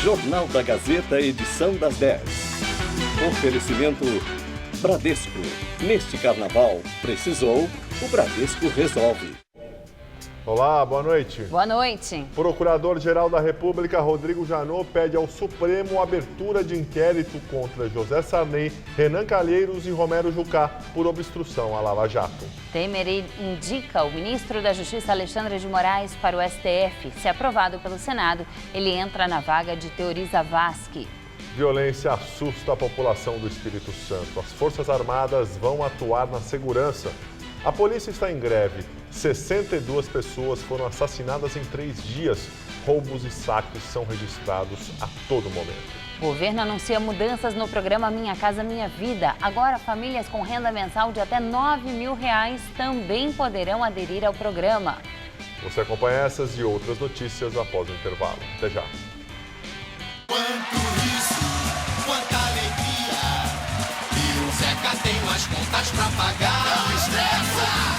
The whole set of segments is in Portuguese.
Jornal da Gazeta, edição das 10. Oferecimento Bradesco. Neste carnaval, precisou, o Bradesco resolve. Olá, boa noite. Boa noite. Procurador-Geral da República, Rodrigo Janot, pede ao Supremo abertura de inquérito contra José Sarney, Renan Calheiros e Romero Jucá por obstrução à Lava Jato. Temer indica o ministro da Justiça, Alexandre de Moraes, para o STF. Se aprovado pelo Senado, ele entra na vaga de Teori Zavascki. Violência assusta a população do Espírito Santo. As Forças Armadas vão atuar na segurança. A polícia está em greve. 62 pessoas foram assassinadas em 3 dias. Roubos e saques são registrados a todo momento. O governo anuncia mudanças no programa Minha Casa Minha Vida. Agora, famílias com renda mensal de até R$ 9.000 também poderão aderir ao programa. Você acompanha essas e outras notícias após o intervalo. Até já. Quanto riso, quanta alegria. E o Zeca tem umas contas pra pagar. Não estressa.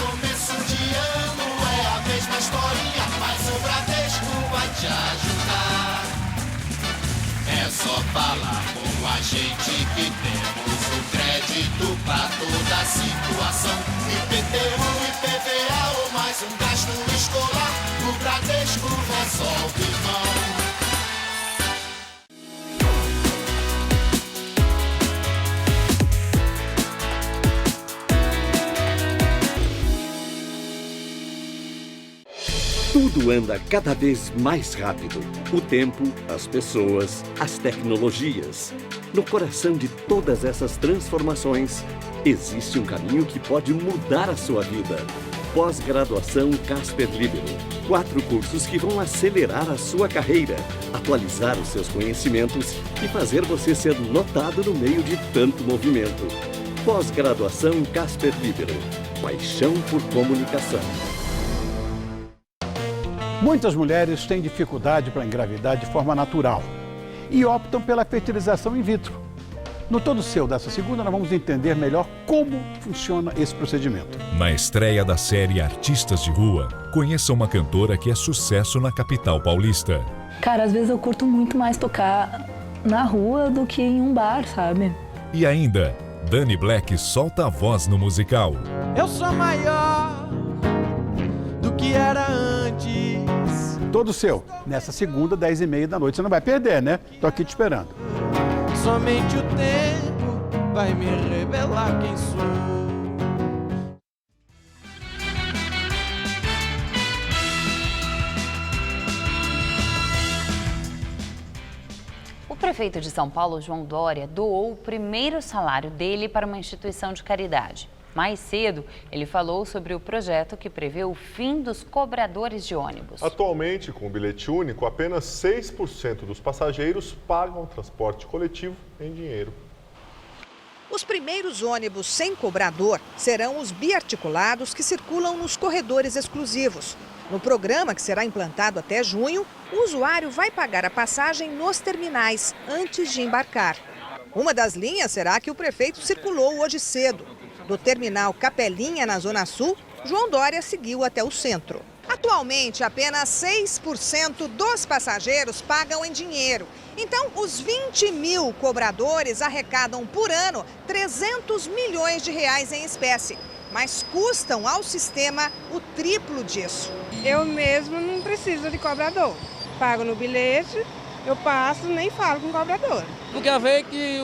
Começo de ano é a mesma historinha, mas o Bradesco vai te ajudar. É só falar com a gente que temos o crédito pra toda situação. IPTU, IPVA ou mais um gasto escolar, o Bradesco resolve, irmão. Tudo anda cada vez mais rápido. O tempo, as pessoas, as tecnologias. No coração de todas essas transformações, existe um caminho que pode mudar a sua vida. Pós-graduação Casper Libero. 4 cursos que vão acelerar a sua carreira, atualizar os seus conhecimentos e fazer você ser notado no meio de tanto movimento. Pós-graduação Casper Libero. Paixão por comunicação. Muitas mulheres têm dificuldade para engravidar de forma natural e optam pela fertilização in vitro. No Todo Seu dessa segunda, nós vamos entender melhor como funciona esse procedimento. Na estreia da série Artistas de Rua, conheça uma cantora que é sucesso na capital paulista. Cara, às vezes eu curto muito mais tocar na rua do que em um bar, sabe? E ainda, Dani Black solta a voz no musical. Eu sou maior do que era antes. Todo Seu, nessa segunda, 10h30 da noite. Você não vai perder, né? Tô aqui te esperando. Somente o tempo vai me revelar quem sou. O prefeito de São Paulo, João Dória, doou o primeiro salário dele para uma instituição de caridade. Mais cedo, ele falou sobre o projeto que prevê o fim dos cobradores de ônibus. Atualmente, com o bilhete único, apenas 6% dos passageiros pagam o transporte coletivo em dinheiro. Os primeiros ônibus sem cobrador serão os biarticulados que circulam nos corredores exclusivos. No programa, que será implantado até junho, o usuário vai pagar a passagem nos terminais antes de embarcar. Uma das linhas será a que o prefeito circulou hoje cedo. Do terminal Capelinha, na Zona Sul, João Dória seguiu até o centro. Atualmente, apenas 6% dos passageiros pagam em dinheiro. Então, os 20 mil cobradores arrecadam por ano 300 milhões de reais em espécie, mas custam ao sistema o triplo disso. Eu mesmo não preciso de cobrador. Pago no bilhete, eu passo, nem falo com o cobrador. Porque a ver que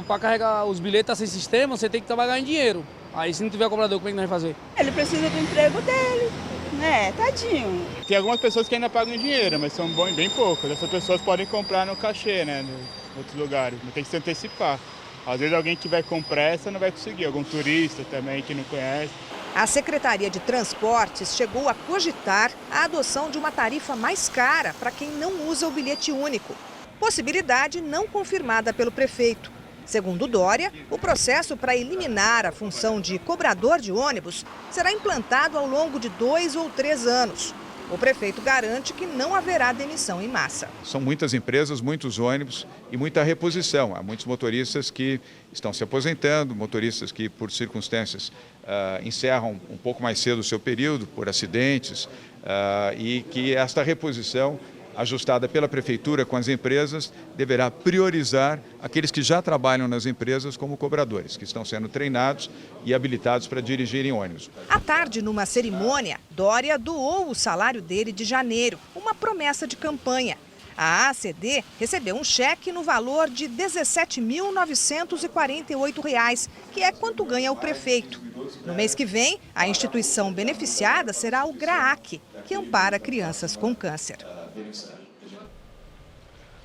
para carregar os bilhetes tá sem sistema, você tem que trabalhar em dinheiro. Aí se não tiver cobrador, como é que nós vamos fazer? Ele precisa do emprego dele, né? Tadinho. Tem algumas pessoas que ainda pagam em dinheiro, mas são bem poucas. Essas pessoas podem comprar no cachê, né, em outros lugares. Mas tem que se antecipar. Às vezes alguém que vai com pressa não vai conseguir, algum turista também que não conhece. A Secretaria de Transportes chegou a cogitar a adoção de uma tarifa mais cara para quem não usa o bilhete único. Possibilidade não confirmada pelo prefeito. Segundo Dória, o processo para eliminar a função de cobrador de ônibus será implantado ao longo de 2 ou 3 anos. O prefeito garante que não haverá demissão em massa. São muitas empresas, muitos ônibus e muita reposição. Há muitos motoristas que estão se aposentando, motoristas que, por circunstâncias, encerram um pouco mais cedo o seu período, por acidentes, e que esta reposição ajustada pela Prefeitura com as empresas, deverá priorizar aqueles que já trabalham nas empresas como cobradores, que estão sendo treinados e habilitados para dirigirem ônibus. À tarde, numa cerimônia, Dória doou o salário dele de janeiro, uma promessa de campanha. A ACD recebeu um cheque no valor de R$ 17.948, que é quanto ganha o prefeito. No mês que vem, a instituição beneficiada será o GRAAC, que ampara crianças com câncer.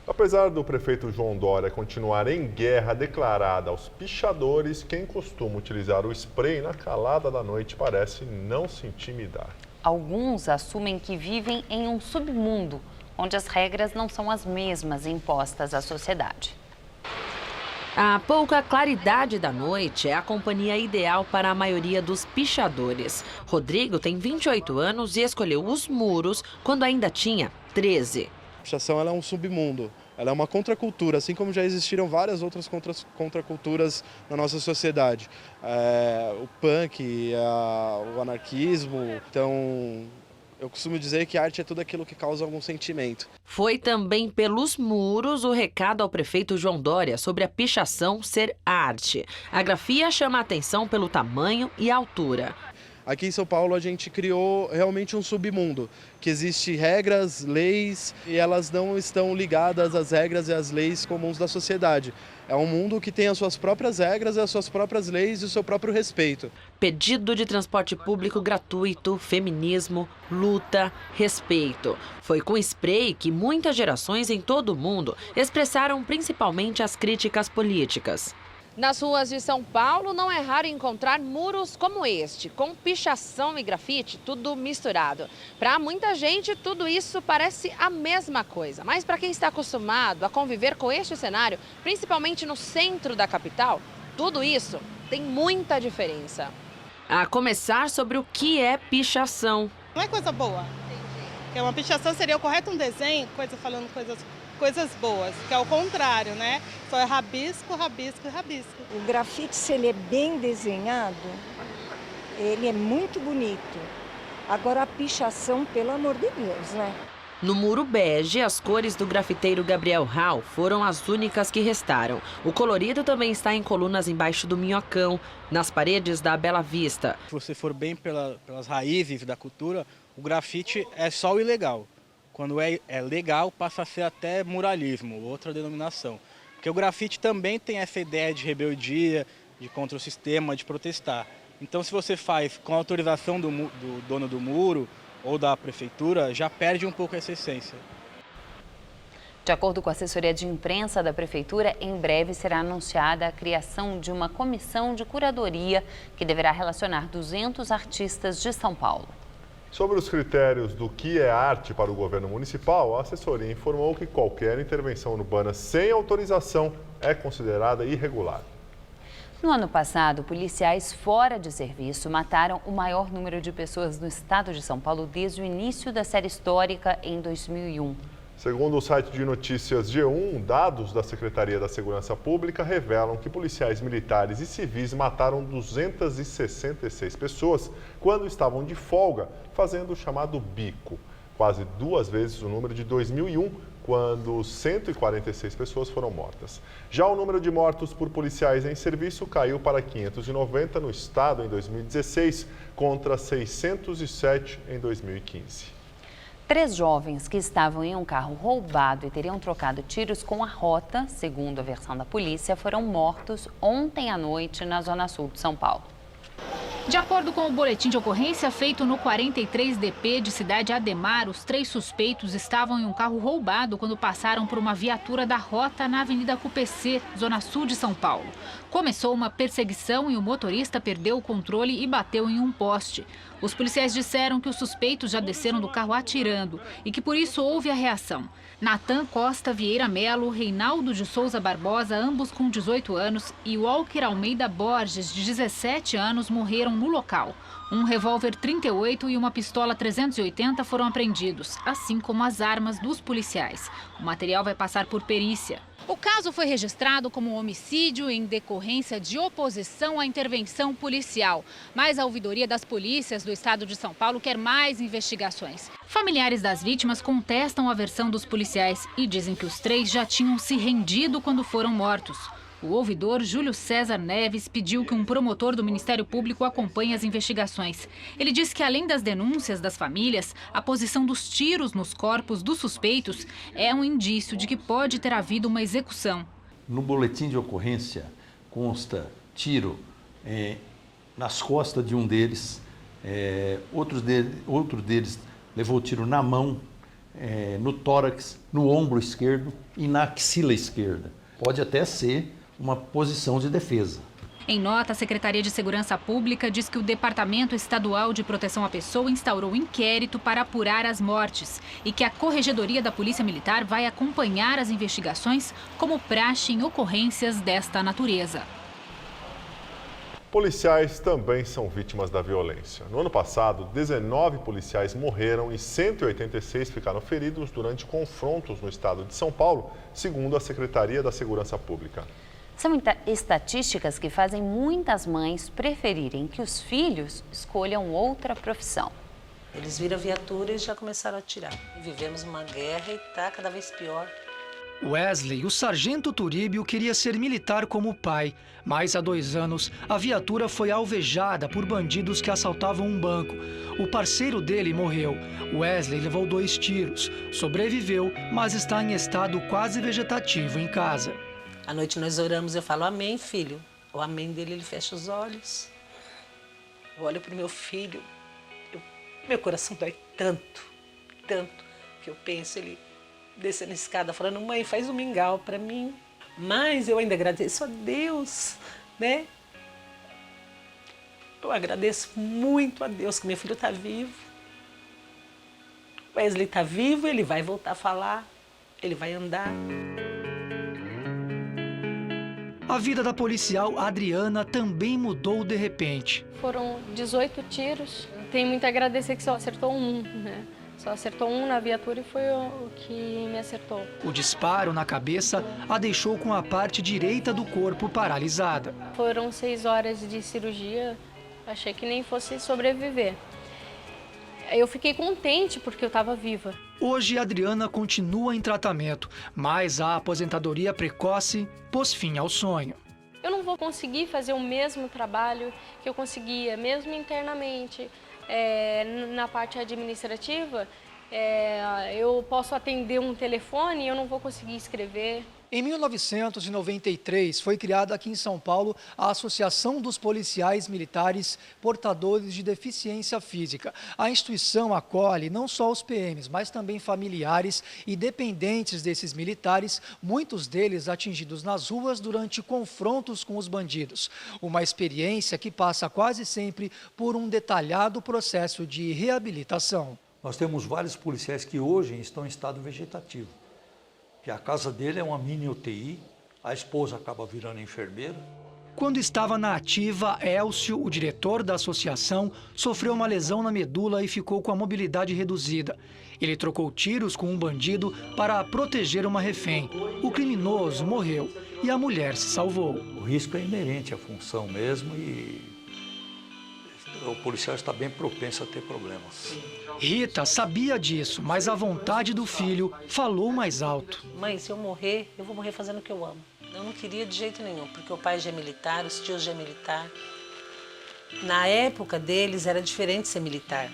Apesar do prefeito João Dória continuar em guerra declarada aos pichadores, quem costuma utilizar o spray na calada da noite parece não se intimidar. Alguns assumem que vivem em um submundo, onde as regras não são as mesmas impostas à sociedade. A pouca claridade da noite é a companhia ideal para a maioria dos pichadores. Rodrigo tem 28 anos e escolheu os muros quando ainda tinha 13. A pichação ela é um submundo, ela é uma contracultura, assim como já existiram várias outras contraculturas na nossa sociedade. O punk, o anarquismo, então... Eu costumo dizer que arte é tudo aquilo que causa algum sentimento. Foi também pelos muros o recado ao prefeito João Dória sobre a pichação ser arte. A grafia chama a atenção pelo tamanho e altura. Aqui em São Paulo a gente criou realmente um submundo, que existe regras, leis e elas não estão ligadas às regras e às leis comuns da sociedade. É um mundo que tem as suas próprias regras, as suas próprias leis e o seu próprio respeito. Pedido de transporte público gratuito, feminismo, luta, respeito. Foi com spray que muitas gerações em todo o mundo expressaram principalmente as críticas políticas. Nas ruas de São Paulo, não é raro encontrar muros como este, com pichação e grafite, tudo misturado. Para muita gente, tudo isso parece a mesma coisa. Mas para quem está acostumado a conviver com este cenário, principalmente no centro da capital, tudo isso tem muita diferença. A começar sobre o que é pichação. Não é coisa boa. Porque uma pichação seria o correto um desenho, falando coisas boas, que é o contrário, né? Só é rabisco, rabisco, rabisco. O grafite, se ele é bem desenhado, ele é muito bonito. Agora a pichação, pelo amor de Deus, né? No muro bege, as cores do grafiteiro Gabriel Rau foram as únicas que restaram. O colorido também está em colunas embaixo do Minhocão, nas paredes da Bela Vista. Se você for bem pelas raízes da cultura, o grafite é só o ilegal. Quando é legal, passa a ser até muralismo, outra denominação. Porque o grafite também tem essa ideia de rebeldia, de contra o sistema, de protestar. Então, se você faz com a autorização do dono do muro ou da prefeitura, já perde um pouco essa essência. De acordo com a assessoria de imprensa da Prefeitura, em breve será anunciada a criação de uma comissão de curadoria que deverá relacionar 200 artistas de São Paulo. Sobre os critérios do que é arte para o governo municipal, a assessoria informou que qualquer intervenção urbana sem autorização é considerada irregular. No ano passado, policiais fora de serviço mataram o maior número de pessoas no estado de São Paulo desde o início da série histórica em 2001. Segundo o site de notícias G1, dados da Secretaria da Segurança Pública revelam que policiais militares e civis mataram 266 pessoas quando estavam de folga, fazendo o chamado bico. Quase 2 vezes o número de 2001, quando 146 pessoas foram mortas. Já o número de mortos por policiais em serviço caiu para 590 no estado em 2016, contra 607 em 2015. 3 jovens que estavam em um carro roubado e teriam trocado tiros com a rota, segundo a versão da polícia, foram mortos ontem à noite na zona sul de São Paulo. De acordo com o boletim de ocorrência feito no 43DP de Cidade Ademar, os 3 suspeitos estavam em um carro roubado quando passaram por uma viatura da rota na Avenida Cupecê, zona sul de São Paulo. Começou uma perseguição e o motorista perdeu o controle e bateu em um poste. Os policiais disseram que os suspeitos já desceram do carro atirando e que por isso houve a reação. Natan Costa Vieira Melo, Reinaldo de Souza Barbosa, ambos com 18 anos, e Walker Almeida Borges, de 17 anos, morreram no local. Um revólver 38 e uma pistola 380 foram apreendidos, assim como as armas dos policiais. O material vai passar por perícia. O caso foi registrado como um homicídio em decorrência de oposição à intervenção policial. Mas a ouvidoria das polícias do estado de São Paulo quer mais investigações. Familiares das vítimas contestam a versão dos policiais e dizem que os 3 já tinham se rendido quando foram mortos. O ouvidor Júlio César Neves pediu que um promotor do Ministério Público acompanhe as investigações. Ele disse que, além das denúncias das famílias, a posição dos tiros nos corpos dos suspeitos é um indício de que pode ter havido uma execução. No boletim de ocorrência consta tiro nas costas de um deles, outro deles levou tiro na mão, no tórax, no ombro esquerdo e na axila esquerda. Pode até ser uma posição de defesa. Em nota, a Secretaria de Segurança Pública diz que o Departamento Estadual de Proteção à Pessoa instaurou um inquérito para apurar as mortes e que a Corregedoria da Polícia Militar vai acompanhar as investigações como praxe em ocorrências desta natureza. Policiais também são vítimas da violência. No ano passado, 19 policiais morreram e 186 ficaram feridos durante confrontos no estado de São Paulo, segundo a Secretaria da Segurança Pública. São estatísticas que fazem muitas mães preferirem que os filhos escolham outra profissão. Eles viram a viatura e já começaram a atirar. Vivemos uma guerra e está cada vez pior. Wesley, o sargento Turíbio, queria ser militar como o pai, mas há 2 anos a viatura foi alvejada por bandidos que assaltavam um banco. O parceiro dele morreu. Wesley levou 2 tiros, sobreviveu, mas está em estado quase vegetativo em casa. À noite nós oramos, eu falo amém, filho. O amém dele, ele fecha os olhos. Eu olho para o meu filho, meu coração dói tanto, que eu penso, ele descendo a escada falando, mãe, faz um mingau para mim. Mas eu ainda agradeço a Deus, né? Eu agradeço muito a Deus que meu filho está vivo. O Wesley está vivo, ele vai voltar a falar, ele vai andar. A vida da policial Adriana também mudou de repente. Foram 18 tiros. Tenho muito a agradecer que só acertou um, né? Só acertou um na viatura e foi o que me acertou. O disparo na cabeça a deixou com a parte direita do corpo paralisada. Foram 6 horas de cirurgia, achei que nem fosse sobreviver. Eu fiquei contente porque eu estava viva. Hoje, Adriana continua em tratamento, mas a aposentadoria precoce pôs fim ao sonho. Eu não vou conseguir fazer o mesmo trabalho que eu conseguia, mesmo internamente. Na parte administrativa, eu posso atender um telefone e eu não vou conseguir escrever. Em 1993, foi criada aqui em São Paulo a Associação dos Policiais Militares Portadores de Deficiência Física. A instituição acolhe não só os PMs, mas também familiares e dependentes desses militares, muitos deles atingidos nas ruas durante confrontos com os bandidos. Uma experiência que passa quase sempre por um detalhado processo de reabilitação. Nós temos vários policiais que hoje estão em estado vegetativo. Que a casa dele é uma mini UTI, a esposa acaba virando enfermeira. Quando estava na ativa, Elcio, o diretor da associação, sofreu uma lesão na medula e ficou com a mobilidade reduzida. Ele trocou tiros com um bandido para proteger uma refém. O criminoso morreu e a mulher se salvou. O risco é inerente à função mesmo e o policial está bem propenso a ter problemas. Rita sabia disso, mas a vontade do filho falou mais alto. Mãe, se eu morrer, eu vou morrer fazendo o que eu amo. Eu não queria de jeito nenhum, porque o pai já é militar, os tios já é militar. Na época deles era diferente ser militar.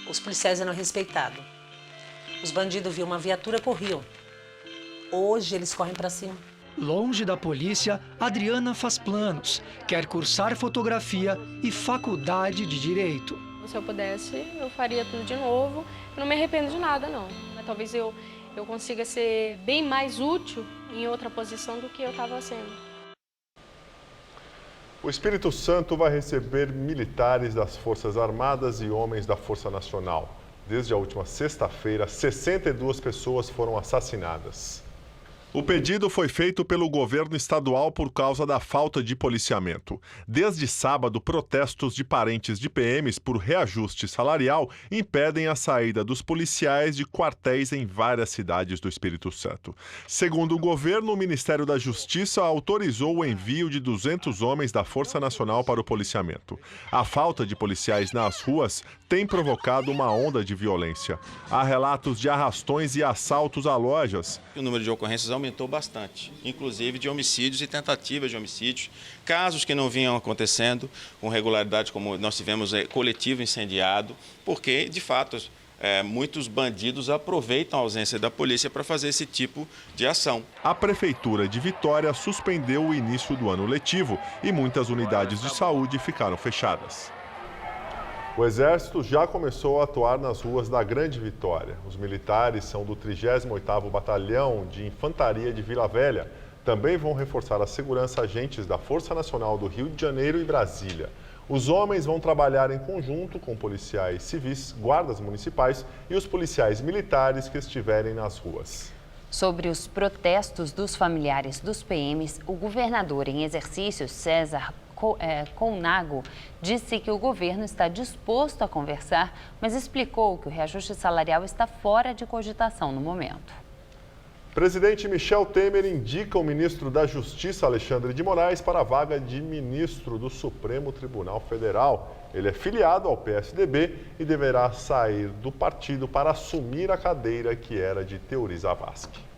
Os policiais eram respeitados. Os bandidos viam uma viatura, corriam. Hoje eles correm para cima. Longe da polícia, Adriana faz planos. Quer cursar fotografia e faculdade de direito. Se eu pudesse, eu faria tudo de novo. Eu não me arrependo de nada, não. Mas talvez eu consiga ser bem mais útil em outra posição do que eu estava sendo. O Espírito Santo vai receber militares das Forças Armadas e homens da Força Nacional. Desde a última sexta-feira, 62 pessoas foram assassinadas. O pedido foi feito pelo governo estadual por causa da falta de policiamento. Desde sábado, protestos de parentes de PMs por reajuste salarial impedem a saída dos policiais de quartéis em várias cidades do Espírito Santo. Segundo o governo, o Ministério da Justiça autorizou o envio de 200 homens da Força Nacional para o policiamento. A falta de policiais nas ruas tem provocado uma onda de violência. Há relatos de arrastões e assaltos a lojas. O número de ocorrências aumentou bastante, inclusive de homicídios e tentativas de homicídios, casos que não vinham acontecendo com regularidade, como nós tivemos coletivo incendiado, porque, de fato, muitos bandidos aproveitam a ausência da polícia para fazer esse tipo de ação. A Prefeitura de Vitória suspendeu o início do ano letivo e muitas unidades de saúde ficaram fechadas. O Exército já começou a atuar nas ruas da Grande Vitória. Os militares são do 38º Batalhão de Infantaria de Vila Velha. Também vão reforçar a segurança agentes da Força Nacional do Rio de Janeiro e Brasília. Os homens vão trabalhar em conjunto com policiais civis, guardas municipais e os policiais militares que estiverem nas ruas. Sobre os protestos dos familiares dos PMs, o governador em exercício, César Colnago, disse que o governo está disposto a conversar, mas explicou que o reajuste salarial está fora de cogitação no momento. Presidente Michel Temer indica o ministro da Justiça, Alexandre de Moraes, para a vaga de ministro do Supremo Tribunal Federal. Ele é filiado ao PSDB e deverá sair do partido para assumir a cadeira que era de Teori Zavascki.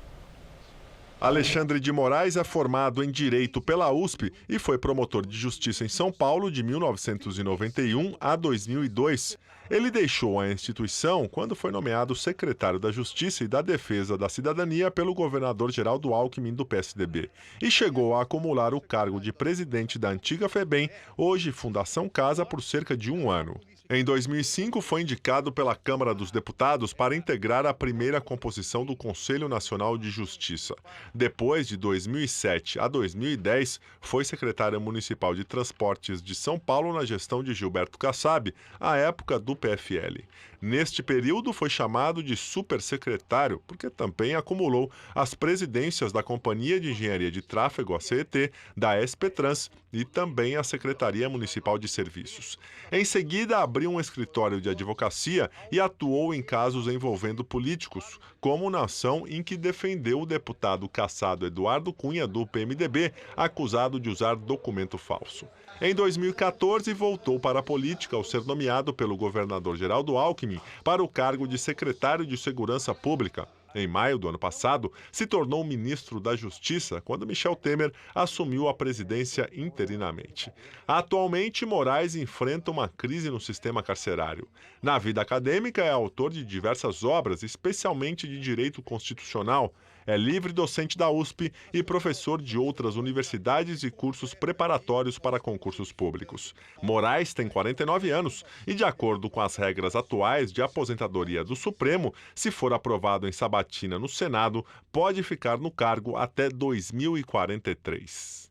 Alexandre de Moraes é formado em Direito pela USP e foi promotor de Justiça em São Paulo de 1991 a 2002. Ele deixou a instituição quando foi nomeado secretário da Justiça e da Defesa da Cidadania pelo governador Geraldo Alckmin do PSDB e chegou a acumular o cargo de presidente da antiga FEBEM, hoje Fundação Casa, por cerca de um ano. Em 2005, foi indicado pela Câmara dos Deputados para integrar a primeira composição do Conselho Nacional de Justiça. Depois, de 2007 a 2010, foi secretário municipal de Transportes de São Paulo na gestão de Gilberto Kassab, à época do PFL. Neste período, foi chamado de supersecretário, porque também acumulou as presidências da Companhia de Engenharia de Tráfego, a CET, da SPTrans e também a Secretaria Municipal de Serviços. Em seguida, abriu um escritório de advocacia e atuou em casos envolvendo políticos, como na ação em que defendeu o deputado cassado Eduardo Cunha, do PMDB, acusado de usar documento falso. Em 2014, voltou para a política ao ser nomeado pelo governador Geraldo Alckmin para o cargo de secretário de Segurança Pública. Em maio do ano passado, se tornou ministro da Justiça quando Michel Temer assumiu a presidência interinamente. Atualmente, Moraes enfrenta uma crise no sistema carcerário. Na vida acadêmica, é autor de diversas obras, especialmente de direito constitucional. É livre docente da USP e professor de outras universidades e cursos preparatórios para concursos públicos. Moraes tem 49 anos e, de acordo com as regras atuais de aposentadoria do Supremo, se for aprovado em sabatina no Senado, pode ficar no cargo até 2043.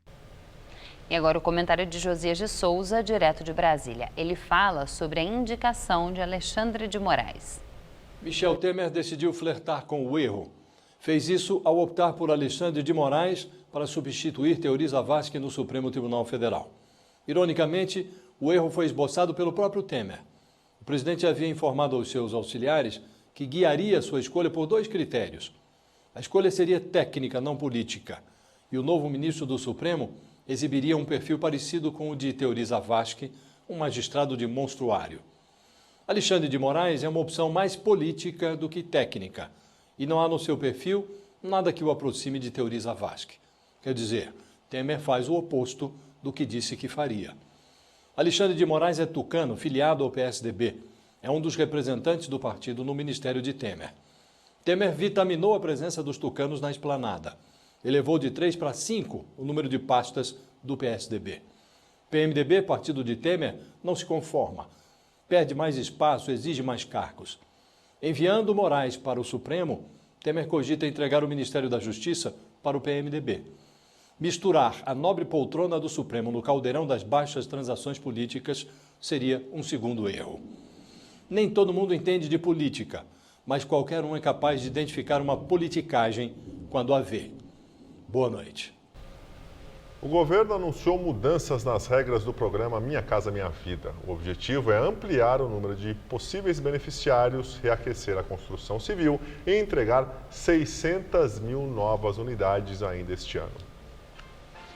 E agora o comentário de Josias de Souza, direto de Brasília. Ele fala sobre a indicação de Alexandre de Moraes. Michel Temer decidiu flertar com o erro. Fez isso ao optar por Alexandre de Moraes para substituir Teori Zavascki no Supremo Tribunal Federal. Ironicamente, o erro foi esboçado pelo próprio Temer. O presidente havia informado aos seus auxiliares que guiaria sua escolha por 2 critérios. A escolha seria técnica, não política, e o novo ministro do Supremo exibiria um perfil parecido com o de Teori Zavascki, um magistrado de monstruário. Alexandre de Moraes é uma opção mais política do que técnica, e não há no seu perfil nada que o aproxime de Teori Zavascki. Quer dizer, Temer faz o oposto do que disse que faria. Alexandre de Moraes é tucano, filiado ao PSDB. É um dos representantes do partido no ministério de Temer. Temer vitaminou a presença dos tucanos na esplanada. Elevou de 3 para 5 o número de pastas do PSDB. PMDB, partido de Temer, não se conforma. Perde mais espaço, exige mais cargos. Enviando Moraes para o Supremo, Temer cogita entregar o Ministério da Justiça para o PMDB. Misturar a nobre poltrona do Supremo no caldeirão das baixas transações políticas seria um segundo erro. Nem todo mundo entende de política, mas qualquer um é capaz de identificar uma politicagem quando a vê. Boa noite. O governo anunciou mudanças nas regras do programa Minha Casa Minha Vida. O objetivo é ampliar o número de possíveis beneficiários, reaquecer a construção civil e entregar 600 mil novas unidades ainda este ano.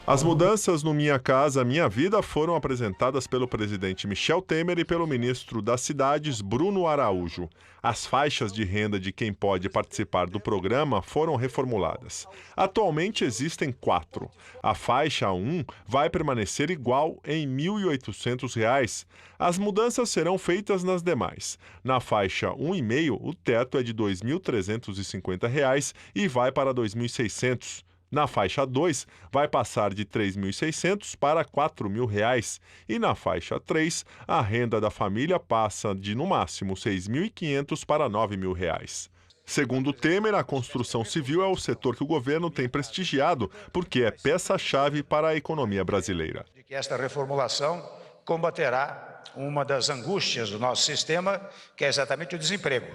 As mudanças no Minha Casa Minha Vida foram apresentadas pelo presidente Michel Temer e pelo ministro das Cidades, Bruno Araújo. As faixas de renda de quem pode participar do programa foram reformuladas. Atualmente existem 4. A faixa 1 vai permanecer igual em R$ 1.800. As mudanças serão feitas nas demais. Na faixa 1,5, o teto é de R$ 2.350 e vai para R$ 2.600. Na faixa 2, vai passar de R$ 3.600 para R$ 4.000. E na faixa 3, a renda da família passa de, no máximo, R$ 6.500 para R$ 9.000. Segundo Temer, a construção civil é o setor que o governo tem prestigiado, porque é peça-chave para a economia brasileira. Esta reformulação combaterá uma das angústias do nosso sistema, que é exatamente o desemprego.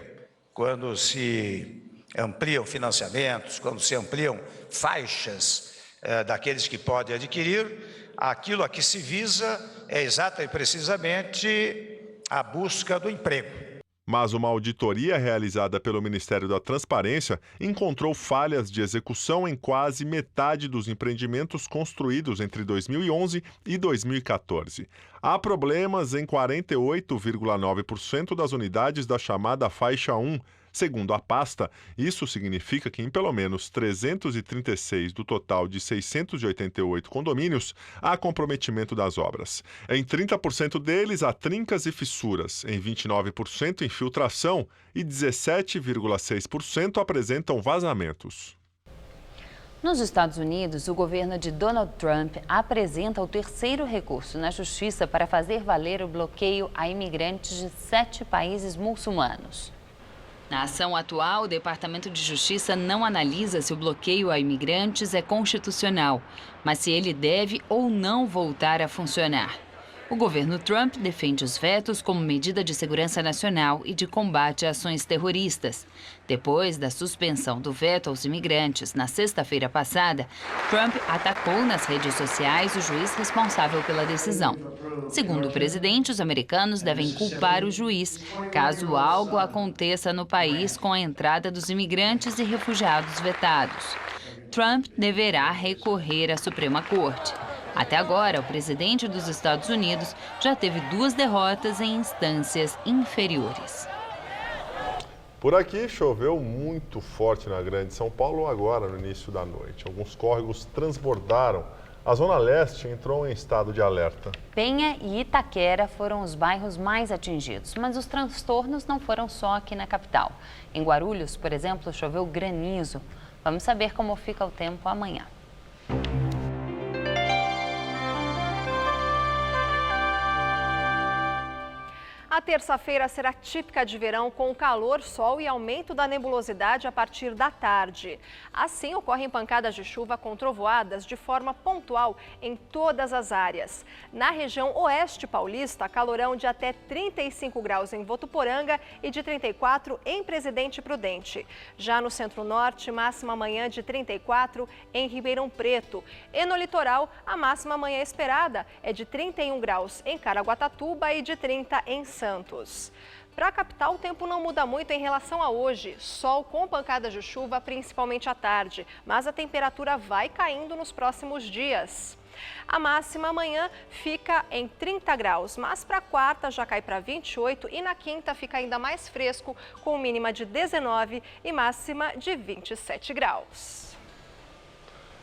Quando se ampliam financiamentos, quando se ampliam faixas daqueles que podem adquirir, aquilo a que se visa é exata e precisamente a busca do emprego. Mas uma auditoria realizada pelo Ministério da Transparência encontrou falhas de execução em quase metade dos empreendimentos construídos entre 2011 e 2014. Há problemas em 48,9% das unidades da chamada faixa 1. Segundo a pasta, isso significa que em pelo menos 336 do total de 688 condomínios há comprometimento das obras. Em 30% deles há trincas e fissuras, em 29% infiltração e 17,6% apresentam vazamentos. Nos Estados Unidos, o governo de Donald Trump apresenta o terceiro recurso na justiça para fazer valer o bloqueio a imigrantes de 7 países muçulmanos. Na ação atual, o Departamento de Justiça não analisa se o bloqueio a imigrantes é constitucional, mas se ele deve ou não voltar a funcionar. O governo Trump defende os vetos como medida de segurança nacional e de combate a ações terroristas. Depois da suspensão do veto aos imigrantes na sexta-feira passada, Trump atacou nas redes sociais o juiz responsável pela decisão. Segundo o presidente, os americanos devem culpar o juiz caso algo aconteça no país com a entrada dos imigrantes e refugiados vetados. Trump deverá recorrer à Suprema Corte. Até agora, o presidente dos Estados Unidos já teve 2 derrotas em instâncias inferiores. Por aqui, choveu muito forte na Grande São Paulo agora, no início da noite. Alguns córregos transbordaram. A Zona Leste entrou em estado de alerta. Penha e Itaquera foram os bairros mais atingidos, mas os transtornos não foram só aqui na capital. Em Guarulhos, por exemplo, choveu granizo. Vamos saber como fica o tempo amanhã. A terça-feira será típica de verão, com calor, sol e aumento da nebulosidade a partir da tarde. Assim, ocorrem pancadas de chuva com trovoadas de forma pontual em todas as áreas. Na região oeste paulista, calorão de até 35 graus em Votuporanga e de 34 em Presidente Prudente. Já no centro-norte, máxima amanhã de 34 em Ribeirão Preto. E no litoral, a máxima amanhã esperada é de 31 graus em Caraguatatuba e de 30 em Santos. Para a capital, o tempo não muda muito em relação a hoje. Sol com pancadas de chuva, principalmente à tarde, mas a temperatura vai caindo nos próximos dias. A máxima amanhã fica em 30 graus, mas para a quarta já cai para 28 e na quinta fica ainda mais fresco, com mínima de 19 e máxima de 27 graus.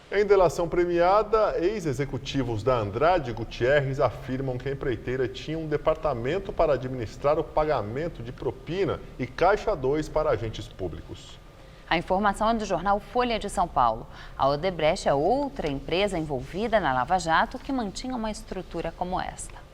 Em delação premiada, ex-executivos da Andrade Gutierrez afirmam que a empreiteira tinha um departamento para administrar o pagamento de propina e caixa 2 para agentes públicos. A informação é do jornal Folha de São Paulo. A Odebrecht é outra empresa envolvida na Lava Jato que mantinha uma estrutura como esta.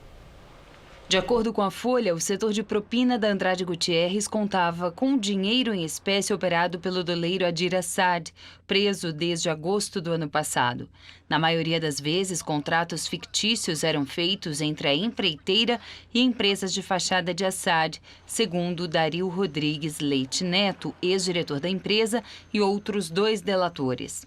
De acordo com a Folha, o setor de propina da Andrade Gutierrez contava com dinheiro em espécie operado pelo doleiro Adir Assad, preso desde agosto do ano passado. Na maioria das vezes, contratos fictícios eram feitos entre a empreiteira e empresas de fachada de Assad, segundo Dario Rodrigues Leite Neto, ex-diretor da empresa, e outros 2 delatores.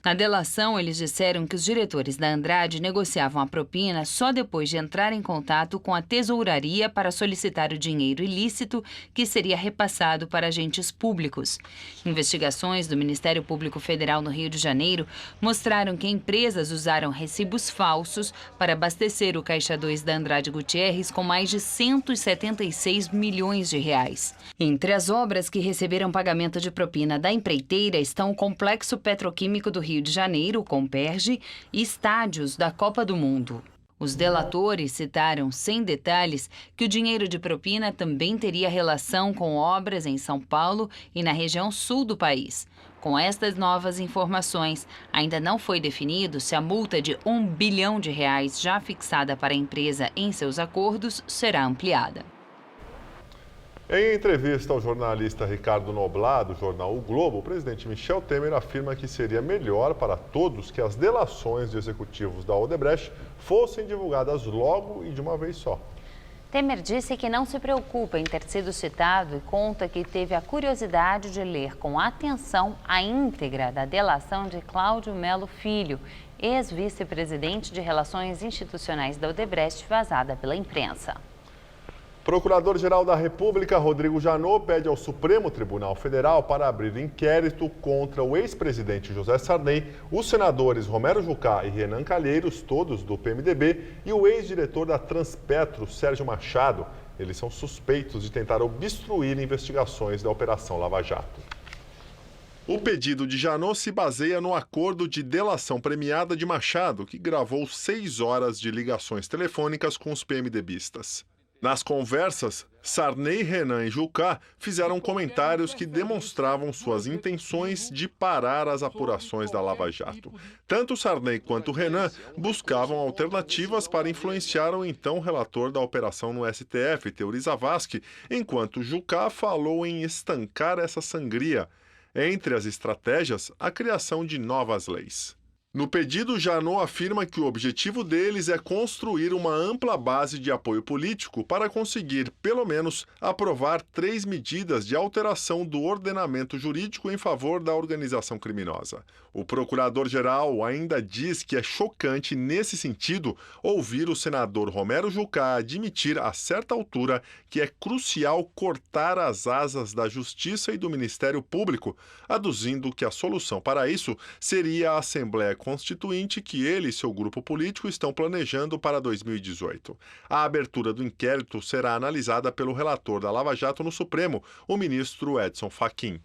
Na delação, eles disseram que os diretores da Andrade negociavam a propina só depois de entrar em contato com a tesouraria para solicitar o dinheiro ilícito que seria repassado para agentes públicos. Investigações do Ministério Público Federal no Rio de Janeiro mostraram que empresas usaram recibos falsos para abastecer o Caixa 2 da Andrade Gutierrez com mais de 176 milhões de reais. Entre as obras que receberam pagamento de propina da empreiteira estão o Complexo Petroquímico do Rio de Janeiro, o Comperj, e estádios da Copa do Mundo. Os delatores citaram, sem detalhes, que o dinheiro de propina também teria relação com obras em São Paulo e na região sul do país. Com estas novas informações, ainda não foi definido se a multa de R$1 bilhão já fixada para a empresa em seus acordos será ampliada. Em entrevista ao jornalista Ricardo Noblat, do jornal O Globo, o presidente Michel Temer afirma que seria melhor para todos que as delações de executivos da Odebrecht fossem divulgadas logo e de uma vez só. Temer disse que não se preocupa em ter sido citado e conta que teve a curiosidade de ler com atenção a íntegra da delação de Cláudio Melo Filho, ex-vice-presidente de Relações Institucionais da Odebrecht, vazada pela imprensa. Procurador-Geral da República, Rodrigo Janot, pede ao Supremo Tribunal Federal para abrir inquérito contra o ex-presidente José Sarney, os senadores Romero Jucá e Renan Calheiros, todos do PMDB, e o ex-diretor da Transpetro, Sérgio Machado. Eles são suspeitos de tentar obstruir investigações da Operação Lava Jato. O pedido de Janot se baseia no acordo de delação premiada de Machado, que gravou 6 horas de ligações telefônicas com os PMDBistas. Nas conversas, Sarney, Renan e Jucá fizeram comentários que demonstravam suas intenções de parar as apurações da Lava Jato. Tanto Sarney quanto Renan buscavam alternativas para influenciar o então relator da operação no STF, Teori Zavascki, enquanto Jucá falou em estancar essa sangria. Entre as estratégias, a criação de novas leis. No pedido, Janot afirma que o objetivo deles é construir uma ampla base de apoio político para conseguir, pelo menos, aprovar 3 medidas de alteração do ordenamento jurídico em favor da organização criminosa. O procurador-geral ainda diz que é chocante, nesse sentido, ouvir o senador Romero Jucá admitir, a certa altura, que é crucial cortar as asas da Justiça e do Ministério Público, aduzindo que a solução para isso seria a Assembleia Constituinte que ele e seu grupo político estão planejando para 2018. A abertura do inquérito será analisada pelo relator da Lava Jato no Supremo, o ministro Edson Fachin.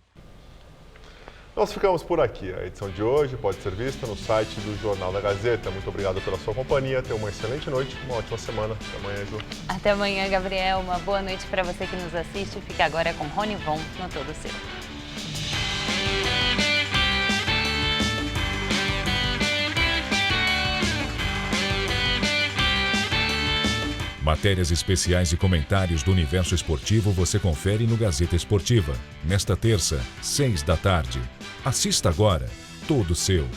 Nós ficamos por aqui. A edição de hoje pode ser vista no site do Jornal da Gazeta. Muito obrigado pela sua companhia. Tenha uma excelente noite, uma ótima semana. Até amanhã, Ju. Até amanhã, Gabriel. Uma boa noite para você que nos assiste. Fica agora com Rony Von no Todo Seu. Matérias especiais e comentários do universo esportivo você confere no Gazeta Esportiva, nesta terça, 6 da tarde. Assista agora, Todo Seu.